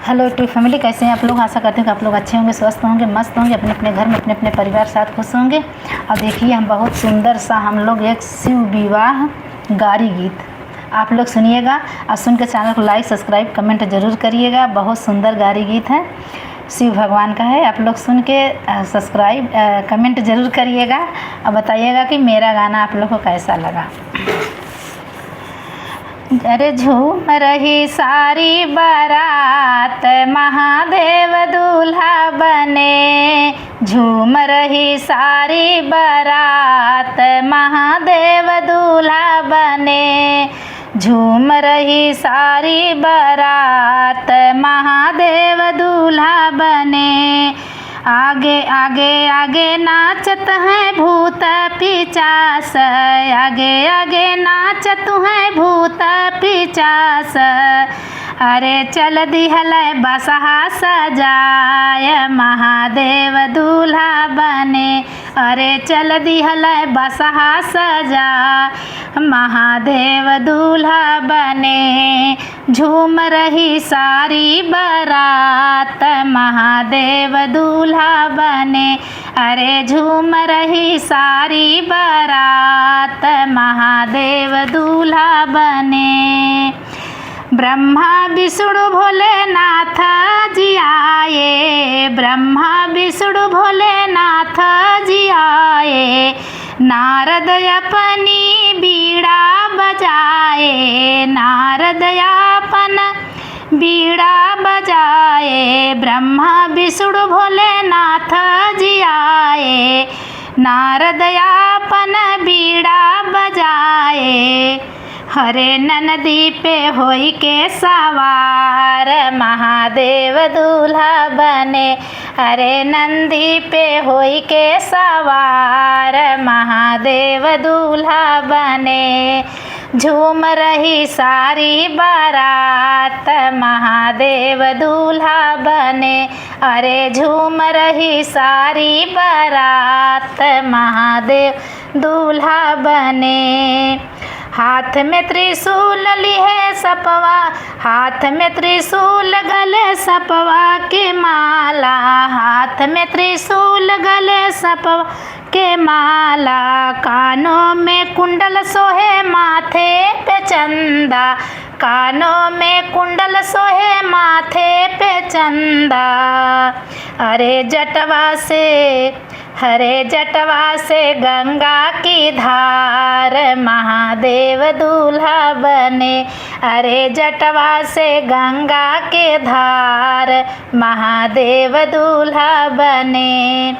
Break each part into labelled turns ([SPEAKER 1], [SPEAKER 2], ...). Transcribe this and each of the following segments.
[SPEAKER 1] Hello to family, कैसे हैं आप लोग। आशा करते हैं कि आप लोग अच्छे होंगे, स्वस्थ होंगे, मस्त होंगे, अपने अपने घर में अपने अपने परिवार साथ खुश होंगे। और देखिए हम बहुत सुंदर सा हम लोग एक शिव विवाह गारी गीत आप लोग सुनिएगा और सुन के चैनल को लाइक सब्सक्राइब कमेंट ज़रूर करिएगा। बहुत सुंदर गारी गीत है, शिव भगवान का है। आप लोग सुन के सब्सक्राइब कमेंट ज़रूर करिएगा और बताइएगा कि मेरा गाना आप लोग को कैसा लगा। अरे झूम रही सारी बारात, महादेव दूल्हा बने। झूम रही सारी बारात, महादेव दूल्हा बने। झूम रही सारी बारात, महादेव दूल्हा बने। आगे आगे आगे नाचत हैं भूत पिचास, आगे आगे नाचत हैं भूत पिचास। अरे चल दिहल बसहा सजाय, महादेव दूल्हा बने। अरे चल दिहल बसहा सजा, महादेव दूल्हा बने। झूम रही सारी बारात, महादेव दूल्हा बने। अरे झूम रही सारी बारात, महादेव दूल्हा बने। ब्रह्मा विष्णु भोलेनाथ जी आए, ब्रह्मा विष्णु भोलेनाथ जी आए। नारद अपनी बीड़ा बजाए, नारद अपन बीड़ा बजाए। ब्रह्मा विष्णु भोलेनाथ जी आए, नारद अपन बीड़ा बजाए। हरे नंदी पे होई के सवार, महादेव दूल्हा बने। हरे नंदी पे होई के सवार, महादेव दूल्हा बने। झूम रही सारी बारात, महादेव दूल्हा बने। अरे झूम रही सारी बारात, महादेव दूल्हा बने। हाथ में त्रिशूल लिए सपवा, हाथ में त्रिशूल गले सपवा के माला। हाथ में त्रिशूल गले सपवा के माला। कानों में कुंडल सोहे माथे पे चंदा, कानों में कुंडल सोहे माथे पे चंदा। अरे जटवा से, हरे जटवा से गंगा की धार, महादेव दूल्हा बने। अरे जटवा से गंगा के धार, महादेव दूल्हा बने।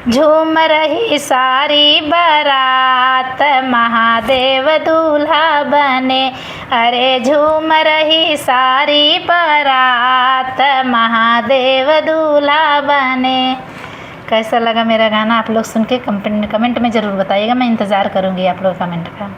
[SPEAKER 1] झूम रही सारी बारात, महादेव दूल्हा बने। अरे झूम रही सारी बारात, महादेव दूल्हा बने। कैसा लगा मेरा गाना आप लोग सुन के कमेंट में ज़रूर बताइएगा। मैं इंतज़ार करूँगी आप लोग कमेंट का।